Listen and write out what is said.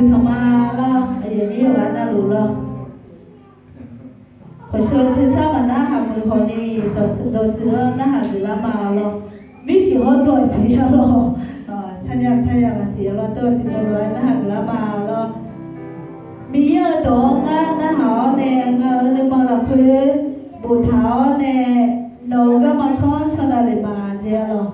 thầm à lo bây giờ nhiều bạn đã đủ lo hồi xưa thì sao mà đã học được hồi đi đồ chứa đã học được làm mà lo biết chỉ hốt rồi xí lo thay ra là xí lo tôi thì tôi nói đã học làm mà lo bây giờ tổ ngan đã họ nè nhưng mà là quê bù tháo nè nấu cái mà khó cho là để bà dễ lo